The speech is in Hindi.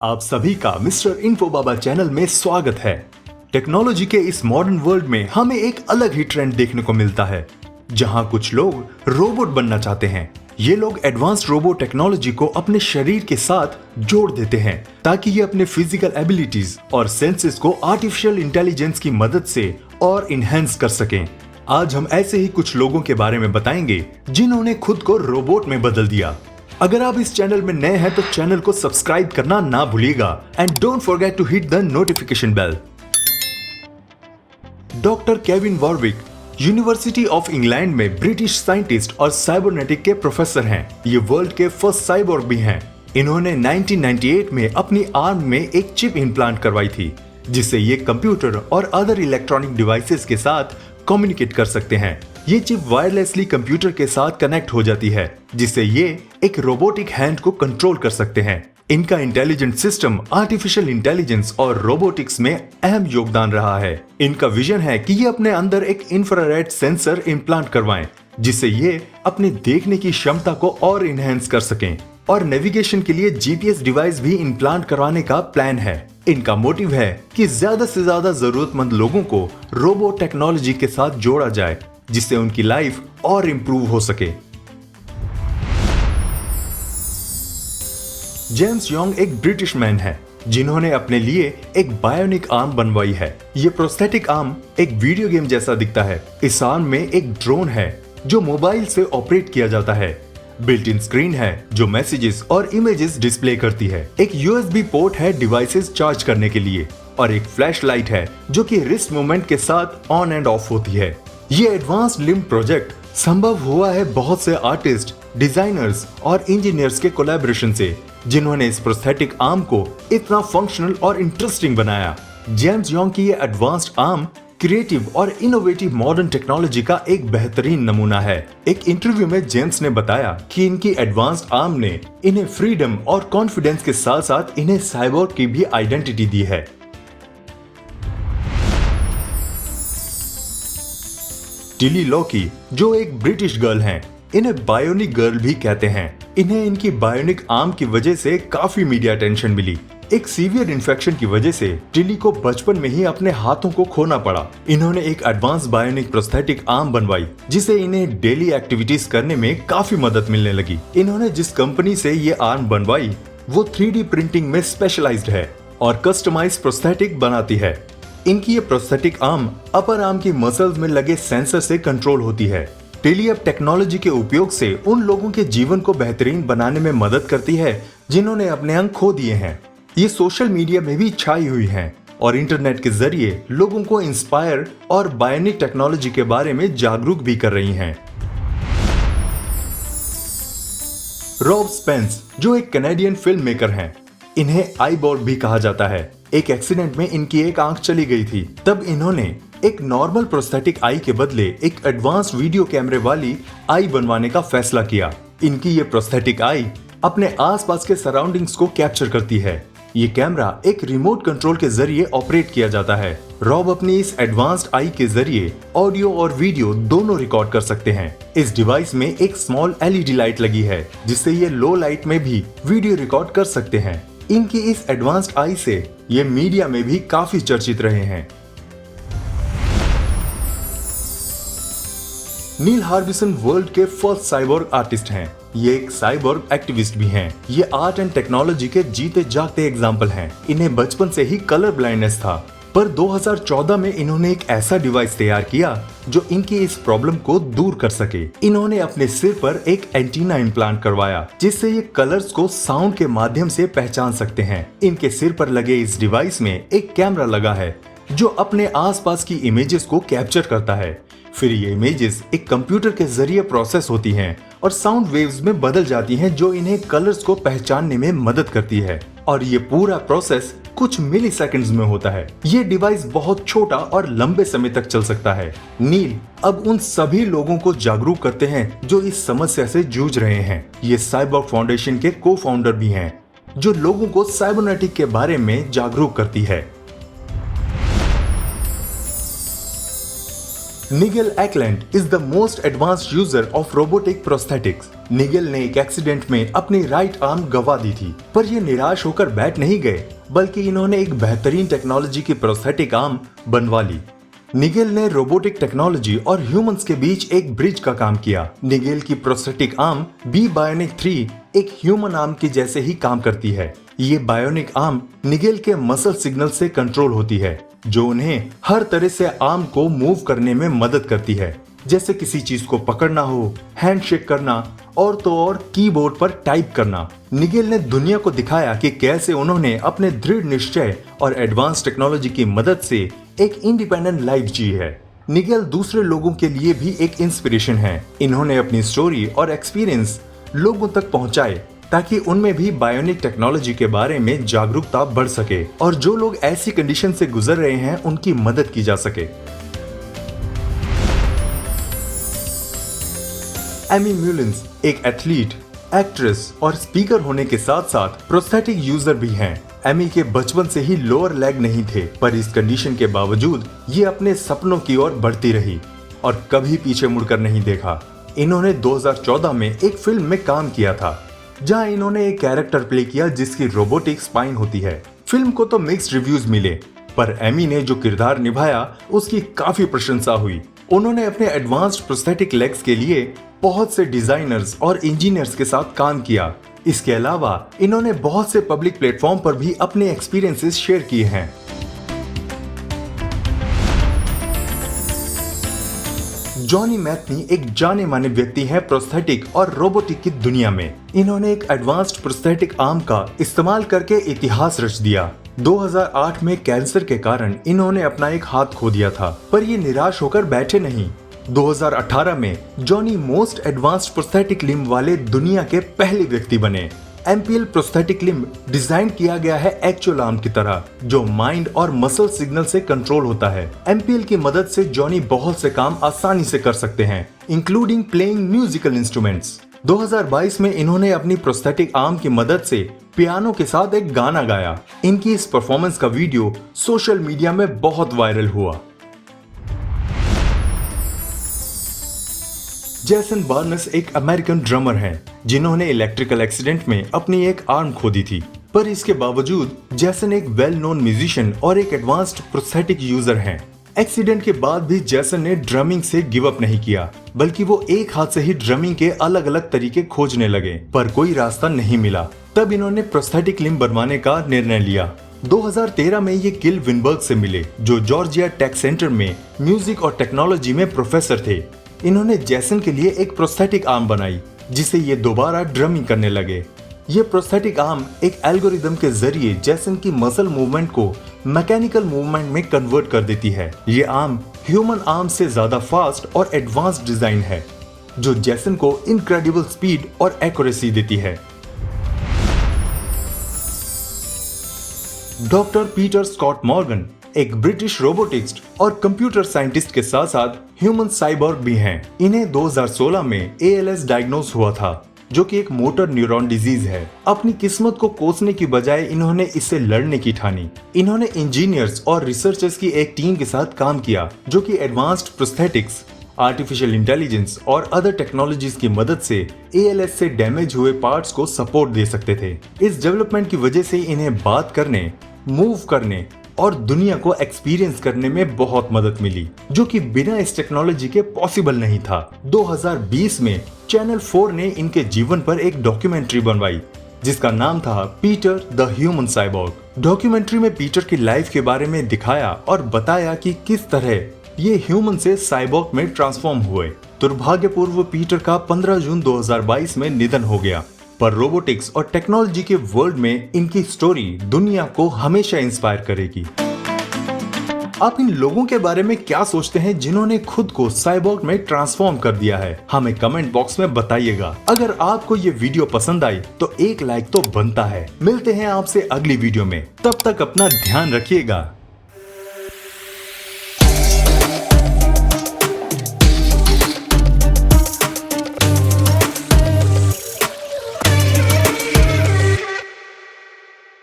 आप सभी का मिस्टर इन्फो बाबा चैनल में स्वागत है। टेक्नोलॉजी के इस मॉडर्न वर्ल्ड में हमें एक अलग ही ट्रेंड देखने को मिलता है, जहां कुछ लोग रोबोट बनना चाहते हैं। ये लोग एडवांस्ड रोबोट टेक्नोलॉजी को अपने शरीर के साथ जोड़ देते हैं ताकि ये अपने फिजिकल एबिलिटीज और सेंसेस को आर्टिफिशियल इंटेलिजेंस की मदद से और इनहेंस कर सकें। आज हम ऐसे ही कुछ लोगों के बारे में बताएंगे जिन्होंने खुद को रोबोट में बदल दिया। अगर आप इस चैनल में नए हैं तो चैनल को सब्सक्राइब करना ना भूलिएगा and don't forget to hit the notification bell. Doctor Kevin Warwick University of England में ब्रिटिश साइंटिस्ट और साइबरनेटिक के प्रोफेसर हैं। ये वर्ल्ड के फर्स्ट साइबोर्ग भी हैं। इन्होंने 1998 में अपनी आर्म में एक चिप इम्प्लांट करवाई थी, जिससे ये कंप्यूटर और अदर इलेक्ट्रॉनिक डिवाइसेस के साथ कम्युनिकेट कर सकते हैं। ये चिप वायरलेसली कंप्यूटर के साथ कनेक्ट हो जाती है, जिससे ये एक रोबोटिक हैंड को कंट्रोल कर सकते हैं। इनका इंटेलिजेंट सिस्टम आर्टिफिशियल इंटेलिजेंस और रोबोटिक्स में अहम योगदान रहा है। इनका विजन है कि ये अपने अंदर एक इंफ्रारेड सेंसर इम्प्लांट करवाएं, जिससे ये अपने देखने की क्षमता को और इनहेंस कर सकें, और नेविगेशन के लिए जीपीएस डिवाइस भी इम्प्लांट करवाने का प्लान है। इनका मोटिव है कि ज्यादा से ज्यादा जरूरतमंद लोगों को रोबोट टेक्नोलॉजी के साथ जोड़ा जाए, जिससे उनकी लाइफ और इंप्रूव हो सके। जेम्स यंग एक ब्रिटिश मैन है जिन्होंने अपने लिए एक बायोनिक आर्म बनवाई है। ये प्रोस्थेटिक आर्म एक वीडियो गेम जैसा दिखता है। इस आर्म में एक ड्रोन है जो मोबाइल से ऑपरेट किया जाता है। बिल्ट इन स्क्रीन है जो मैसेजेस और इमेजेस डिस्प्ले करती है। एक यूएसबी पोर्ट है डिवाइसेस चार्ज करने के लिए, और एक फ्लैश लाइट है जो कि रिस्ट मूवमेंट के साथ ऑन एंड ऑफ होती है। ये एडवांस्ड लिम्ब प्रोजेक्ट संभव हुआ है बहुत से आर्टिस्ट, डिजाइनर्स और इंजीनियर्स के कोलैबोरेशन से, जिन्होंने इस प्रोस्थेटिक आर्म को इतना फंक्शनल और इंटरेस्टिंग बनाया। जेम्स यंग की ये एडवांस्ड आर्म क्रिएटिव और इनोवेटिव मॉडर्न टेक्नोलॉजी का एक बेहतरीन नमूना है। एक इंटरव्यू में जेम्स ने बताया कि इनकी एडवांस्ड आर्म ने इन्हें फ्रीडम और कॉन्फिडेंस के साथ साथ इन्हें साइबोर्ग की भी आइडेंटिटी दी है। टिली लॉकी जो एक ब्रिटिश गर्ल हैं, इन्हें बायोनिक गर्ल भी कहते हैं। इन्हें इनकी बायोनिक आर्म की वजह से काफी मीडिया अटेंशन मिली। एक सीवियर इन्फेक्शन की वजह से टिली को बचपन में ही अपने हाथों को खोना पड़ा। इन्होंने एक एडवांस बायोनिक प्रोस्थेटिक आर्म बनवाई, जिसे इन्हें डेली एक्टिविटीज करने में काफी मदद मिलने लगी। इन्होंने जिस कंपनी से ये आर्म बनवाई वो 3D प्रिंटिंग में स्पेशलाइज्ड है और कस्टमाइज प्रोस्थेटिक बनाती है। इनकी ये प्रोस्थेटिक आर्म अपर आर्म की मसल्स में लगे सेंसर से कंट्रोल होती है। टेली अब टेक्नोलॉजी के उपयोग से उन लोगों के जीवन को बेहतरीन बनाने में मदद करती है जिन्होंने अपने अंग खो दिए हैं। ये सोशल मीडिया में भी छाई हुई हैं और इंटरनेट के जरिए लोगों को इंस्पायर और बायोनिक टेक्नोलॉजी के बारे में जागरूक भी कर रही हैं। रॉब स्पेंस जो एक कनाडियन फिल्म मेकर हैं, इन्हें आईबॉर्ग भी कहा जाता है। एक एक्सीडेंट में इनकी एक आंख चली गई थी, तब इन्होंने एक नॉर्मल प्रोस्थेटिक आई के बदले एक एडवांस वीडियो कैमरे वाली आई बनवाने का फैसला किया। इनकी ये प्रोस्थेटिक आई अपने आसपास के सराउंडिंग्स को कैप्चर करती है। ये कैमरा एक रिमोट कंट्रोल के जरिए ऑपरेट किया जाता है। रॉब अपनी इस एडवांस्ड आई के जरिए ऑडियो और वीडियो दोनों रिकॉर्ड कर सकते हैं। इस डिवाइस में एक स्मॉल एलईडी लाइट लगी है, जिससे ये लो लाइट में भी वीडियो रिकॉर्ड कर सकते हैं। इनकी इस एडवांस्ड आई से ये मीडिया में भी काफी चर्चित रहे हैं। नील हार्बिसन वर्ल्ड के फर्स्ट साइबोर्ग आर्टिस्ट हैं। ये एक साइबोर्ग एक्टिविस्ट भी हैं। ये आर्ट एंड टेक्नोलॉजी के जीते जागते एग्जाम्पल हैं। इन्हें बचपन से ही कलर ब्लाइंडनेस था, पर 2014 में इन्होंने एक ऐसा डिवाइस तैयार किया जो इनकी इस प्रॉब्लम को दूर कर सके। इन्होंने अपने सिर पर एक एंटीना इम्प्लांट करवाया, जिससे ये कलर्स को साउंड के माध्यम से पहचान सकते हैं। इनके सिर पर लगे इस डिवाइस में एक कैमरा लगा है जो अपने आसपास की इमेजेस को कैप्चर करता है। फिर ये इमेजेस एक कंप्यूटर के जरिए प्रोसेस होती हैं और साउंड वेव्स में बदल जाती हैं, जो इन्हें कलर्स को पहचानने में मदद करती है। और ये पूरा प्रोसेस कुछ मिली सेकेंड्स में होता है। ये डिवाइस बहुत छोटा और लंबे समय तक चल सकता है। नील अब उन सभी लोगों को जागरूक करते हैं जो इस समस्या से जूझ रहे हैं। ये साइबोर्ग फाउंडेशन के को फाउंडर भी हैं, जो लोगों को साइबरनेटिक के बारे में जागरूक करती है। Nigel Ackland is the most advanced user of robotic prosthetics. Nigel ने एक एक्सीडेंट में अपनी राइट आर्म गंवा दी थी, पर ये निराश होकर बैठ नहीं गए, बल्कि इन्होंने एक बेहतरीन टेक्नोलॉजी की प्रोस्थेटिक आर्म बनवा ली। निगेल ने रोबोटिक टेक्नोलॉजी और ह्यूमंस के बीच एक ब्रिज का काम किया। निगेल की प्रोस्थेटिक आर्म बी बायोनिक 3 एक ह्यूमन आर्म की जैसे ही काम करती है। ये बायोनिक आर्म निगेल के मसल सिग्नल से कंट्रोल होती है, जो उन्हें हर तरह से आर्म को मूव करने में मदद करती है, जैसे किसी चीज को पकड़ना हो, हैंडशेक करना और तो और कीबोर्ड पर टाइप करना। निगेल ने दुनिया को दिखाया कि कैसे उन्होंने अपने दृढ़ निश्चय और एडवांस टेक्नोलॉजी की मदद से एक इंडिपेंडेंट लाइफ जी है। निगेल दूसरे लोगों के लिए भी एक इंस्पिरेशन है। इन्होंने अपनी स्टोरी और एक्सपीरियंस लोगों तक पहुंचाए ताकि उनमें भी बायोनिक टेक्नोलॉजी के बारे में जागरूकता बढ़ सके और जो लोग ऐसी कंडीशन से गुजर रहे हैं उनकी मदद की जा सके। एमी म्यूलिन्स एक एथलीट, एक्ट्रेस और स्पीकर होने के साथ साथ प्रोस्थेटिक यूजर भी हैं। एमी के बचपन से ही लोअर लेग नहीं थे, पर इस कंडीशन के बावजूद ये अपने सपनों की ओर बढ़ती रही और कभी पीछे मुड़कर नहीं देखा। इन्होंने 2014 में एक फिल्म में काम किया था, जहां इन्होंने एक कैरेक्टर प्ले किया जिसकी रोबोटिक स्पाइन होती है। फिल्म को तो मिक्स्ड रिव्यूज मिले, पर एमी ने जो किरदार निभाया उसकी काफी प्रशंसा हुई। उन्होंने अपने एडवांस्ड प्रोस्थेटिक लेग्स के लिए बहुत से डिजाइनर्स और इंजीनियर्स के साथ काम किया। इसके अलावा इन्होंने बहुत से पब्लिक प्लेटफॉर्म पर भी अपने एक्सपीरियंसेस शेयर किए हैं। जॉनी मैथनी एक जाने माने व्यक्ति हैं प्रोस्थेटिक और रोबोटिक की दुनिया में। इन्होंने एक एडवांस्ड प्रोस्थेटिक आर्म का इस्तेमाल करके इतिहास रच दिया। 2008 में कैंसर के कारण इन्होंने अपना एक हाथ खो दिया था, पर ये निराश होकर बैठे नहीं। 2018 में Johnny most advanced prosthetic limb वाले दुनिया के पहले व्यक्ति बने। एमपीएल प्रोस्थेटिक लिम्ब डिजाइन किया गया है एक्चुअल आर्म की तरह, जो माइंड और मसल सिग्नल से कंट्रोल होता है। एमपीएल की मदद से जॉनी बहुत से काम आसानी से कर सकते हैं, इंक्लूडिंग प्लेइंग म्यूजिकल इंस्ट्रूमेंट्स। 2022 में इन्होंने अपनी प्रोस्थेटिक आर्म की मदद से पियानो के साथ एक गाना गाया। इनकी इस परफॉर्मेंस का वीडियो सोशल मीडिया में बहुत वायरल हुआ। जैसन बार्नेस एक अमेरिकन ड्रमर हैं, जिन्होंने इलेक्ट्रिकल एक्सीडेंट में अपनी एक आर्म खो दी थी, पर इसके बावजूद जैसन एक वेल नोन म्यूजिशियन और एक एडवांस्ड प्रोस्थेटिक यूजर हैं। एक्सीडेंट के बाद भी जैसन ने ड्रमिंग से गिव अप नहीं किया, बल्कि वो एक हाथ से ही ड्रमिंग के अलग अलग तरीके खोजने लगे, पर कोई रास्ता नहीं मिला। तब इन्होंने प्रोस्थेटिक लिम्ब बनवाने का निर्णय लिया। 2013 में ये गिल विनबर्ग से मिले, जो जॉर्जिया टेक सेंटर में म्यूजिक और टेक्नोलॉजी में प्रोफेसर थे। इन्होंने जैसन के लिए एक प्रोस्थेटिक आर्म बनाई, जिसे ये दोबारा ड्रमिंग करने लगे। ये प्रोस्थेटिक आर्म एक एल्गोरिदम के जरिए जैसन की मसल मूवमेंट को मैकेनिकल मूवमेंट में कन्वर्ट कर देती है। ये आर्म ह्यूमन आर्म से ज्यादा फास्ट और एडवांस्ड डिजाइन है, जो जैसन को इनक्रेडिबल स्पीड और एक्यूरेसी देती है। डॉक्टर पीटर स्कॉट मॉर्गन एक ब्रिटिश रोबोटिक्स और कंप्यूटर साइंटिस्ट के साथ साथ ह्यूमन साइबोर्ग भी हैं। इन्हें 2016 में ALS डायग्नोज हुआ था, जो कि एक मोटर न्यूरॉन डिजीज है। अपनी किस्मत को कोसने की बजाय इन्होंने इससे लड़ने की ठानी। इन्होंने इंजीनियर्स और रिसर्चर्स की एक टीम के साथ काम किया, जो कि एडवांस्ड प्रोस्थेटिक्स, आर्टिफिशियल इंटेलिजेंस और अदर टेक्नोलॉजीज की मदद से ALS से डैमेज हुए पार्ट्स को सपोर्ट दे सकते थे। इस डेवलपमेंट की वजह से इन्हें बात करने, मूव करने और दुनिया को एक्सपीरियंस करने में बहुत मदद मिली, जो कि बिना इस टेक्नोलॉजी के पॉसिबल नहीं था। 2020 में चैनल 4 ने इनके जीवन पर एक डॉक्यूमेंट्री बनवाई, जिसका नाम था Peter the human cyborg. Documentary में पीटर की लाइफ के बारे में दिखाया और बताया कि किस तरह ये ह्यूमन से साइबोर्ग में ट्रांसफॉर्म हुए। दुर्भाग्यपूर्व पीटर का 15 जून 2022 में निधन हो गया, पर रोबोटिक्स और टेक्नोलॉजी के वर्ल्ड में इनकी स्टोरी दुनिया को हमेशा इंस्पायर करेगी। आप इन लोगों के बारे में क्या सोचते हैं जिन्होंने खुद को साइबोर्ग में ट्रांसफॉर्म कर दिया है? हमें कमेंट बॉक्स में बताइएगा। अगर आपको ये वीडियो पसंद आई तो एक लाइक तो बनता है। मिलते हैं आपसे अगली वीडियो में, तब तक अपना ध्यान रखिएगा।